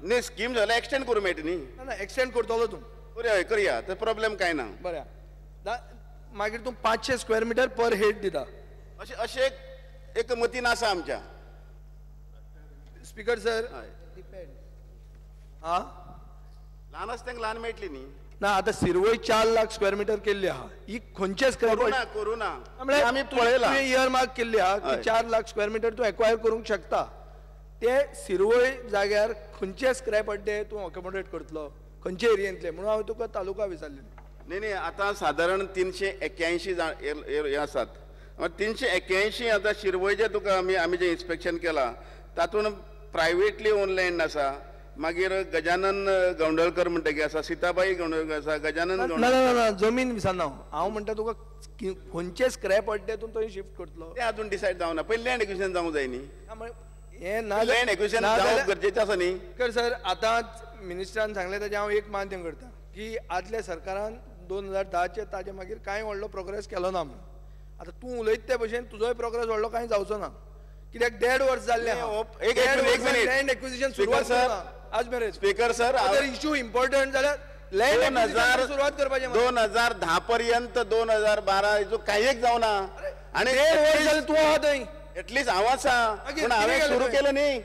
न्ही स्कीम जाल्यार एक्सटेंड करूं मेळटा न्ही. ना एक्सटेंड करतलो तूं. करया तर प्रॉब्लेम काय ना. बरें मागीर तूं 500 स्क्वेअर मिटर पर हेड दिता. अशें एक मतीन आसा आमच्या. स्पीकर सर हा ल्हान आसा तांकां ल्हान मेळटली न्ही. ना आतां शिरवय 4 लाख स्क्वेअर मिटर केल्ली आहा. ही खंयचे करू ना आमी पळयला इयर मार्क केल्ली आहा की 4 लाख स्क्वेअर मिटर तूं एक्वायर करूंक शकता. ते शिरवय जाग्यार खंयचे स्क्रॅप अड्डे तूं अकोमोडेट करतलो, खंयचे एरियेंतले, म्हणून हांवें तुका तालुका विचारलें. न्ही आतां सादारण 381 हे आसात. 381 आतां शिरवय जे तुका आमी जे इन्स्पेक्शन केलां तातूंत प्रायवेटली ओन लँड आसा. मागीर गजानन गवंडलकर म्हणटा आसा, सीताबाई गवंडलकर आसा, गजानन ना जमीन विचारना हांव म्हणटा तुका खंयचे स्क्रॅप अड्डे तूं थंय शिफ्ट करतलो ते अजून डिसायड जावना. पयलीं लँड एक्विजिशन जावंक जाय न्ही. हे ना लँड एक्विजिशन जावप गरजेचें आसा न्ही. सर आतांच मिनिस्टरान सांगलें ताजें हांव एक मान्य करता की आदल्या सरकारान 2010चे ताजे मागीर कांय व्हडलो प्रोग्रेस केलो ना म्हणून. आतां तूं उलयता ते भशेन तुजोय प्रोग्रेस व्हडलो कांय जावचो ना, कित्याक 1.5 वर्स जाल्ले लँड एक्विजिशन सुरवात जाता आज मेरेन. स्पीकर सर जर इश्यू इम्पॉर्टंट जाल्यार लँड एक्विजिशन सुरवात करपाचें. 2010 पर्यंत 2012 हेचो कांयच जावना आनी 1.5 वर्स जालें तूं आहा थंय. एटलीस्ट हांव आसा पूण हांवें सुरू केलो न्ही.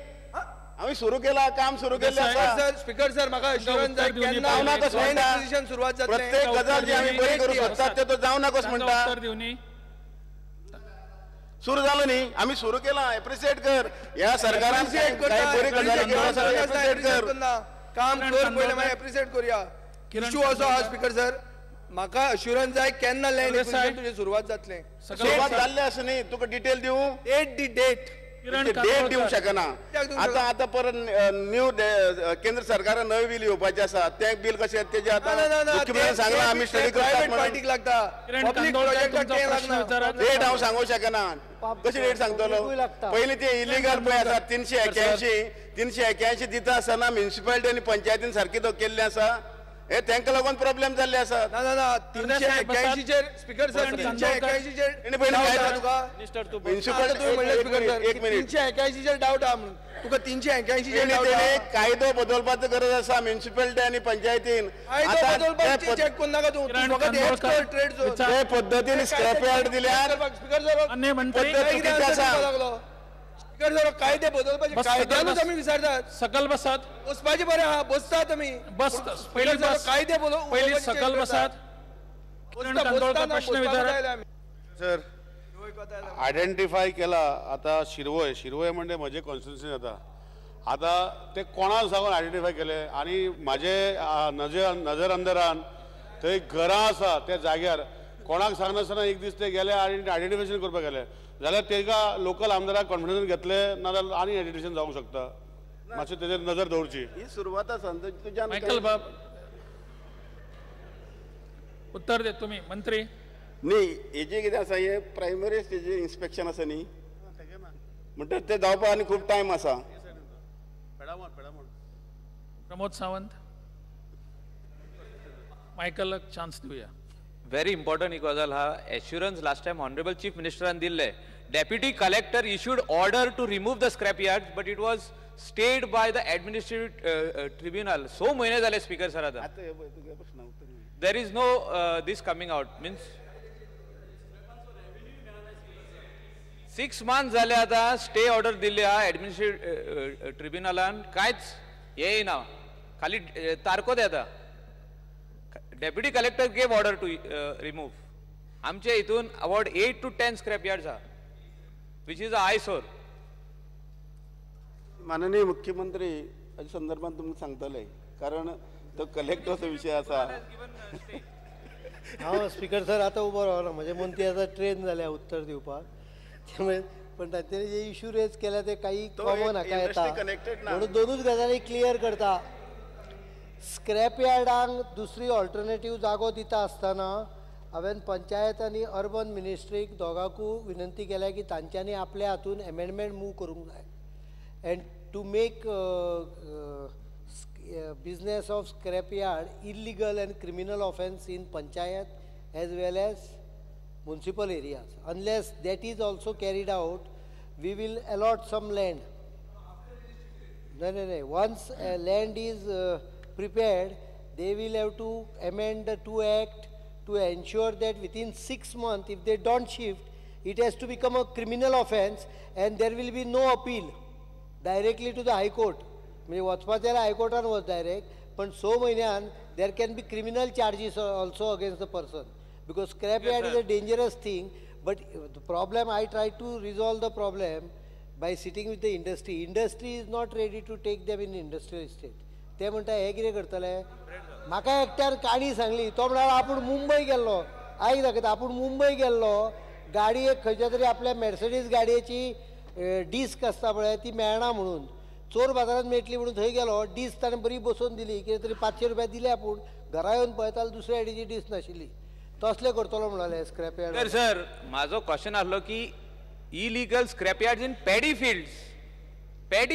हांवें सुरू केलां, काम सुरू केलें आसा. स्पीकर सर म्हाका अश्युरन्स जाय केन्ना लँड एक्विजिशन सुरवात जातलें. प्रत्येक गजाल जी आमी बरी करूंक सोदतात ते तो जावना कशें म्हणटा. सुरू जालो न्ही, आमी सुरू केलां. एप्रिशिएट कर ह्या सरकारान बरी गजाली केल्यो आसा. एप्रिशिएट कर, काम कर पयलें मागीर एप्रिशिएट करुया. इश्यू असो आहा स्पीकर सर, म्हाका अश्युरन्स जाय केन्ना लँड एक्विजिशन तुजें सुरवात जातलें. सुरवात जाल्लें आसा न्ही. तुका डिटेल दिवं? डेट दिवंक शकना. आतां परत न्यू केंद्र सरकारान नवी बील येवपाचें आसा. तें बील कशें तेजें आतां मुख्यमंत्र्यान सांगलां आमी स्टडी करतात पार्टीक लागता. पब्लीक प्रोजेक्टाक तें लागना. डेट हांव सांगूंक शकना. कशी डेट सांगतलो? पयलीं ते इलिगल पळय आसा 381 दिता आसतना म्युनिसिपालिटी आनी पंचायतीन सारकी तो केल्लें आसा. हे तांकां लागून प्रॉब्लेम जाल्ले आसात. ना 381 चेर स्पीकर सर 381 चेर एक मिनिट 381 चेर डावट आहा म्हणून तुका 381 चेर डावट आहा. कायदो बदलपाचो गरज आसा म्युनिसिपालिटी आनी पंचायतीन. बदलपाचें चॅक करून नाका तूं फकत एक्सपर्ट ट्रेड झोन ते पद्दतीन स्क्रॅप यार्ड दिल्यार स्पीकर सर पद्दत चुकीची आसा. कायदे बदलपाचे कायद्यानूच आमी विचारतात. सकल बसात बसपाचे बरें आहा, बसतात आमी कायदे पयली सकल बसात. प्रश्न विचारा सर. आयडेंटिफाय केला आता शिरवय म्हणजे म्हजे कॉन्स्टिट्युन्सी जाता. आता ते कोणाक सांगून आयडेंटिफाय केले आनी म्हाजे नजर अंदरान थंय घरां आसा त्या जाग्यार कोणाक सांगनासतना एक दीस ते गेले आनी आयडेंटिफिकेशन करपाक गेले जाल्यार तेका लोकल आमदाराक कॉन्फिडन्स घेतले नाजाल्यार आनी आयडेंटिफिकेशन जावंक शकता. मातशें तेजेर नजर दवरची. ही सुरवात आसा तुज्यान. मायकल बाब उत्तर दे तुम्ही मंत्री. न्ही हेजें कितें आसा हे प्रायमरी स्टेजीर इन्स्पेक्शन आसा न्ही म्हणटच ते जावपाक आनी खूब टायम आसा. प्रमोद सावंत मायकल चान्स दिवया. Very important गजाल हा. Assurance last time Honorable Chief Minister दिल्ले. Deputy Collector issued order to remove the scrap yards, but it was stayed by the administrative tribunal. So महिने झाले स्पीकर सर आता. There is no this coming out means 6 months झाले आता stay order दिले हा administrative ट्रिब्युनलान कांयच येयना. खाली तारको देता. Deputy Collector gave order to remove. आमचे हितून about 8 to 10 scrap yards are, which is an eyesore. माननीय मुख्यमंत्री हाच्या संदर्भात तुमकां सांगतले कारण तो कलेक्टरचो विषय आसा. हांव स्पीकर सर आतां उबो रावना. म्हजे मंत्री आतां ट्रेन जाल्या उत्तर दिवपाक. त्यामुळे पण तांच्यानी जे इश्यू रेज केल्या ते काही कॉमन हाका येता म्हणून दोनूच गजाली क्लियर करता. स्क्रॅप यार्डांक दुसरी ऑल्टरनेटीव जागो दिता आसतना हांवें पंचायत आनी अर्बन मिनिस्ट्रीक दोगांकूय विनंती केल्या की तांच्यांनी आपल्या हातून एमेंडमेंट मूव करूंक जाय and to make business of scrapyard illegal and criminal offence in panchayat as well as municipal areas. Unless that is also carried out, we will allot some land. No. Once land is prepared, they will have to amend the 2 Act to ensure that within 6 months, if they don't shift, it has to become a criminal offense and there will be no appeal directly to the High Court. म्हणजे वचपाचें High Courtan was direct, पण 6 म्हयन्यान there can be criminal charges also against the person, because scrapyard is a dangerous thing. But the problem, I try to resolve the problem by sitting with the industry. Industry is not ready to take them in industrial estate. ते म्हणटा हे कितें करतले, म्हाका एकट्यान काणी सांगली, तो म्हणालो आपूण मुंबय गेल्लो, आयक दाखयता आपूण मुंबय गेल्लो, गाडी एक खंयच्या तरी आपल्या मर्सिडीज गाडयेची डिस्क आसता पळय ती मेळना म्हणून, चोर बाजारात मेळटली म्हणून थंय गेलो, डिस्क ताणें बरी बसोवन दिली, कितें तरी 500 रुपया दिले आपूण, घरा येवन पळयतालो दुसऱ्या आयडीची डिस्क नाशिल्ली, तसले करतलो म्हणाले स्क्रॅप यार्ड. सर म्हाजो क्वेश्चन आसलो की illegal scrap yards in paddy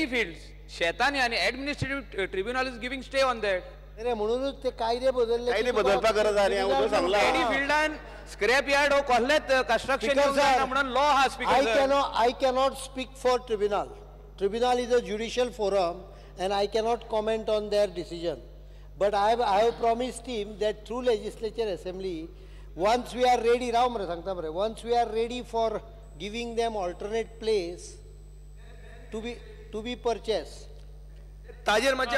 fields शेतांनी आनी administrative tribunal is giving stay on that. अरे म्हणूनच ते कायदे बदलले. कायदे बदलपाक गरज आहा न्ही, हांव तुका सांगला. पॅडी फील्डान स्क्रॅप यार्ड हो कसलेच कंस्ट्रक्शन म्हणून लॉ हा speaker. I cannot speak for tribunal. Tribunal is a judicial forum and I cannot comment on their decision. But I have promised him that through legislature assembly, once we are ready, once we are ready for giving them alternate place to be purchased. ताजेर मातशें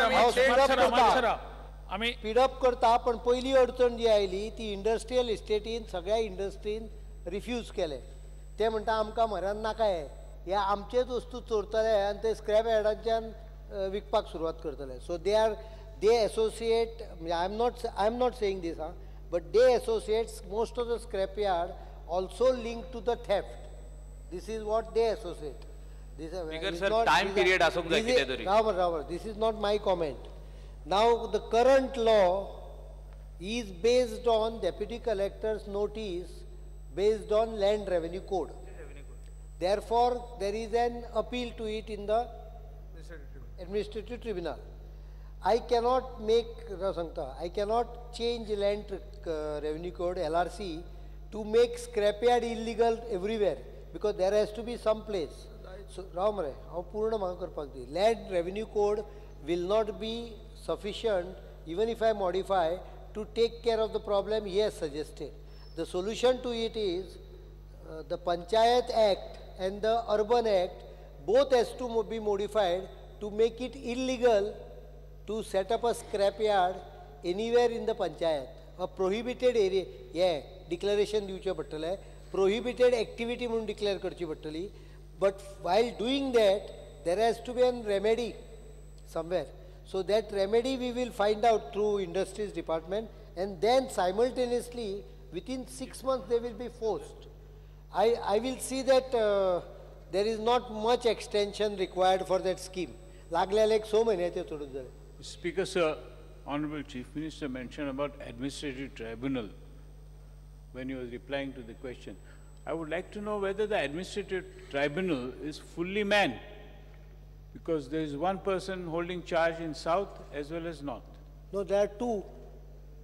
आमी speedup करता, पण पहिली अडचण जी oily ती industrial इस्टेटीन सगळ्या इंडस्ट्रीन refuse केले. ते म्हणटा आमकां म्हऱ्यान नाकाय, हे आमचेच वस्तू चोरतले आनी ते स्क्रॅप यार्डांच्यान विकपाक सुरवात करतले. So they associate, I am not saying this, but they associate most of the scrapyard also linked to the theft. This is what they associate. This time period asuk जाय कितें तरी. Rahul, this is not my comment. Now the current law is based on deputy collector's notice based on land revenue code. Therefore there is an appeal to it in the administrative tribunal. I cannot change land revenue code LRC to make scrapyard illegal everywhere, because there has to be some place. So Ramare, land revenue code will not be sufficient even if I modify to take care of the problem he has suggested. The solution to it is the Panchayat Act and the Urban Act both has to be modified to make it illegal to set up a scrapyard anywhere in the panchayat. A prohibited area, declaration दिवचे पडटले, prohibited activity म्हणून declare करची पडटली. But while doing that, there has to be a remedy somewhere. So that remedy we will find out through Industries Department, and then simultaneously within 6 months they will be forced. I will see that there is not much extension required for that scheme. लागले like so many सोडून जाले. Speaker, sir, Honorable Chief Minister mentioned about administrative tribunal when he was replying to the question. I would like to know whether the administrative tribunal is fully manned, because there is one person holding charge in South as well as North. No, there are 2.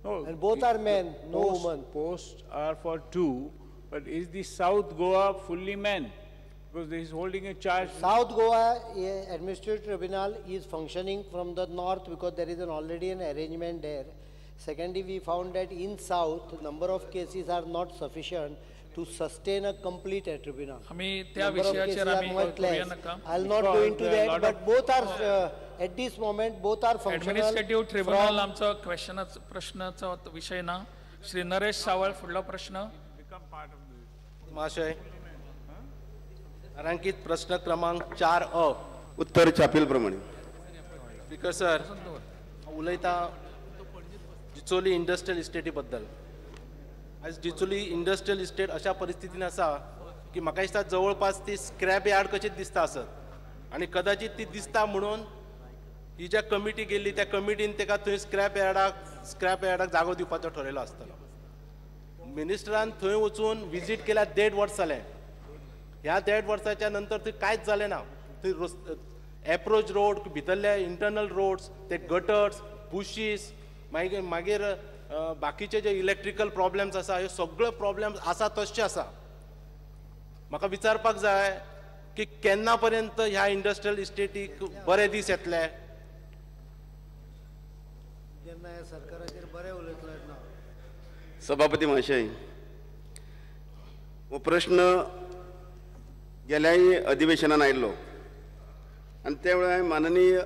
No, and both are men, no woman. Posts are for 2, but is the South Goa fully manned? Because he is holding a charge. South Goa Administrative Tribunal is functioning from the north because there is already an arrangement there. Secondly, we found that in South, the number of cases are not sufficient to sustain a complete tribunal. Number of cases are much less. I will not go into that, but both are, at this moment, both are functional. Administrative Tribunal आमचा प्रश्नाचा विषय ना. श्री नरेश सावळ फुडला प्रश्न. महाशय, तारांकित प्रश्न क्रमांक 4A. उत्तर छापील प्रमाणे. स्पीकर सर, उलयता डिचोली इंडस्ट्रियल इस्टेटी बद्दल. आज डिचोली इंडस्ट्रियल इस्टेट अशा परिस्थितीन आसा की म्हाका दिसता जवळपास ती स्क्रॅप यार्ड कशी दिसता आसत, आणि कदाचित ती दिसता म्हणून ही ज्या कमिटी गेल्ली त्या कमिटीन तेका थंय स्क्रॅप यार्डाक जागो दिवपाचो ठरयलो आसतलो. मिनिस्टरान थंय वचून विजीट केल्या 1.5 वर्स जालें. ह्या 1.5 वर्साच्या नंतर थंय कांयच जालें ना. थंय एप्रोच रोड, भितरले इंटरनल रोड्स, ते गटर्स, बुशीस, मागीर बाकीचे जे इलेक्ट्रिकल प्रॉब्लेम्स आसा, ह्यो सगळ्यो प्रॉब्लेम्स आसा तशें आसा. म्हाका विचारपाक जाय की केन्ना पर्यंत ह्या इंडस्ट्रियल इस्टेटीक बरे दीस येतले? जेन्ना ह्या सरकाराचेर बरें उलयतलो येतना. सभापती महाशय, हो प्रश्न गेल्याय अधिवेशनात आयिल्लो आणि त्या वेळार माननीय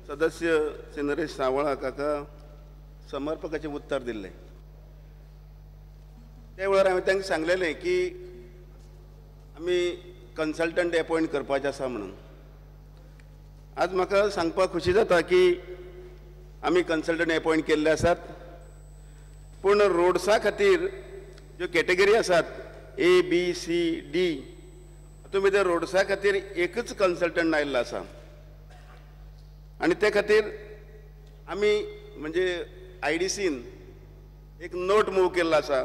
सदस्य श्री नरेश सावळ हाका समर्पकाचें उत्तर दिल्लें. त्या वेळार हांवें तांकां सांगलेलें की आमी कन्सल्टंट अपॉयंट करपाचें आसा म्हणून. आज म्हाका सांगपाक खुशी जाता की आमी कन्सल्टंट अपॉयंट केल्ले आसात, पूण रोड्सा खातीर ज्यो कॅटेगरी आसात A, B, C, D, हातूंत भितर रोड्सा खातीर एकच कन्सल्टंट आयिल्लो आसा आनी ते खातीर आमी म्हणजे IDCन एक नोट मूव केल्लो आसा.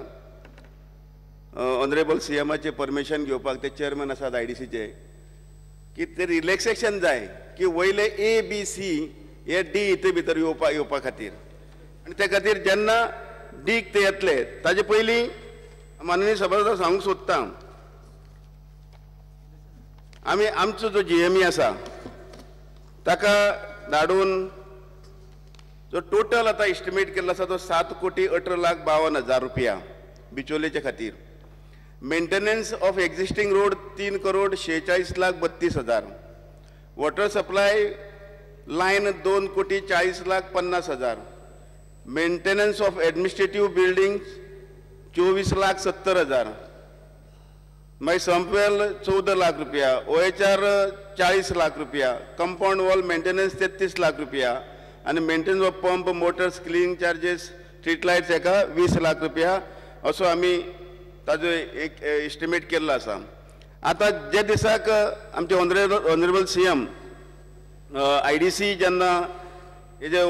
ऑनरेबल CMचे परमिशन घेवपाक ते चेअरमॅन आसात IDCचे की ते रिलॅक्सेशन जाय की वयले A, B, C हे D हितून भितर येवपा खातीर आनी त्या खातीर जेन्ना डीक ते येतले ताजे पयलीं माननीय सभासदाक सांगूंक सोदता आमी आमचो जो GME आसा ताका धाडून जो टोटल आतां एस्टिमेट केल्लो आसा तो 7,18,52,000 रुपया बिचोलेचे खातीर. Maintenance of existing road 3,46,32,000. Water supply line 2,40,50,000. Maintenance of administrative building 24,70,000. मागीर संपवेल 14 लाख रुपया, OHR 40 लाख रुपया, कंपाऊंड वॉल मेंटेनन्स 33 लाख रुपया आणि maintenance of pump, Motors, cleaning charges, street lights हेका 20 लाख रुपया असो आमी ताजो एक एस्टिमेट केल्लो आसा. आतां जे दिसाक आमचे ऑनरेबल CM IDC जेन्ना हेजे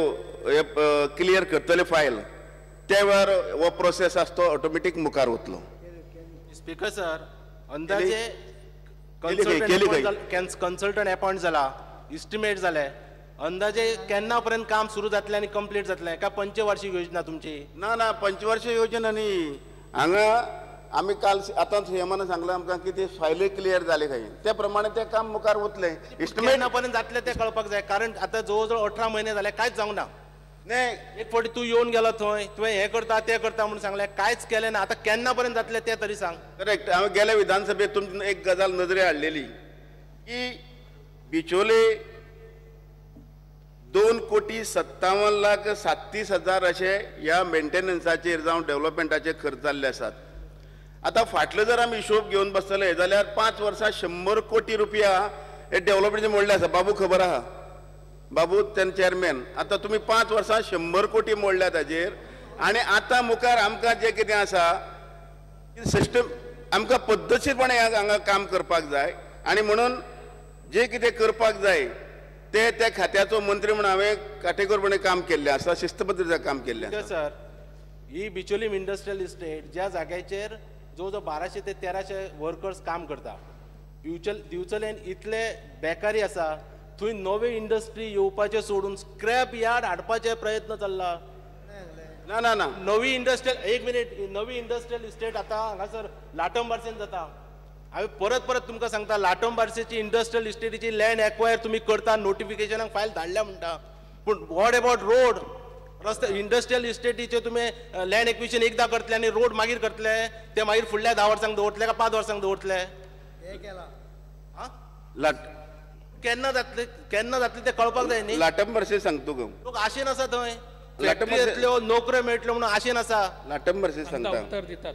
क्लियर करतले फायल त्या वेळार हो प्रोसेस आसा तो ऑटोमॅटीक मुखार वतलो. स्पीकर सर, अंदाजे कन्सल्टंट अपॉयंट जाला, इस्टिमेट जाले, अंदाजे केन्ना पर्यंत काम सुरू जातलें आनी कंप्लीट जातलें काय पंचवार्षिक योजना तुमची? ना पंचवार्षिक योजना न्ही. हांगा आमी काल आतां CMन सांगलें आमकां की ती फायली क्लियर जाली खंय त्या प्रमाणे तें काम मुखार वतलें. इस्टिमेट पर्यंत जातलें तें कळपाक जाय, कारण आतां जवळ जवळ 18 म्हयने जाले कांयच जावंक ना. नाही एक फावटी तूं येवन गेलो थंय, तुवें हें करता तें करता म्हणून सांगलें, कांयच केलें ना. आतां केन्ना पर्यंत जातलें तें तरी सांग. करेक्ट. हांवें गेल्या विधानसभेत तुमची एक गजाल नजरे हाडलेली की बिचोले 2,57,37,000 अशे ह्या मेंटेनन्साचेर जावं डेव्हलपमेंटाचेर खर्च जाल्ले आसात. आतां फाटलो जर आमी हिशोब घेवन बसतले जाल्यार 5 वर्सां 100 कोटी रुपया हे डेव्हलपमेंटाचे मोडले आसा. बाबू खबर आहा, बाबू तेन चेअरमॅन. आतां तुमी 5 वर्सां 100 कोटी मोडल्या ताजेर आनी आतां मुखार आमकां जें कितें आसा सिस्टम आमकां पद्दतशीरपणे हांगा काम करपाक जाय आनी म्हणून जें कितें करपाक जाय ते त्या खात्याचो मंत्री म्हणून हांवें काटेकोरपणे काम केल्लें आसा, शिस्तबद्दीत काम केल्लें आसा. सर, ही बिचोलीम इंडस्ट्रियल इस्टेट ज्या जाग्याचेर जवळ जवळ 1200 ते 1300 वर्कर्स काम करता, दिवचलेन इतले बेकारी आसा, थंय नवे इंडस्ट्री येवपाचे सोडून स्क्रॅप यार्ड हाडपाचे प्रयत्न चल्ला. ना नवी इंडस्ट्रियल, एक मिनिट, नवी इंडस्ट्रियल इस्टेट आतां हांगासर लाटोंबार्सेन जाता. हांवें परत तुमकां सांगता, लाटोंबार्सेची इंडस्ट्रियल इस्टेटीची लँड एक्वायर तुमी करता, नोटिफिकेशनाक फायल धाडल्या म्हणटा, पूण वॉट अबाउट रोड, रस्ते, इंडस्ट्रियल इस्टेटीचे तुमी लँड एक्विशन एकदां करतले आनी रोड मागीर करतले, ते मागीर फुडल्या 10 वर्सांक दवरतले काय 5 वर्सांक दवरतले? केन्ना जातले ते कळपाक जाय न्ही. लाटंबर्से सांगतो गो, लोक आशेन आसा थंय, फॅक्टरींतल्यो नोकऱ्यो मेळटल्यो म्हणून आशेन आसा. लाटंबर्से सांगता उत्तर दितात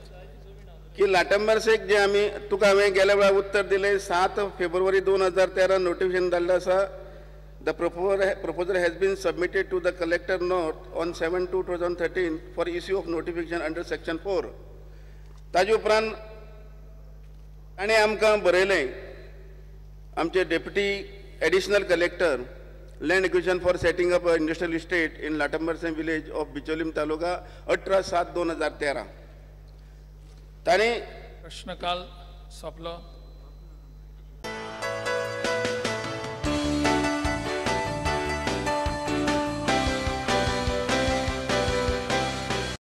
की लाटंबर्सेक जे आमी तुका हांवें गेल्या वेळार उत्तर दिलें 7 फेब्रुवारी 2013 नोटिफिकेशन धाडलें आसा. The proposal has been submitted to the collector note on 7/2/2013 for issue of notification under section 4. ताजे उपरांत ताणें आमकां बरयलें, आमचे deputy additional collector land acquisition for setting up industrial estate in Latambarse village of Bicholim taluka 18/7/2013. ताणें प्रश्नकाल सोंपलो.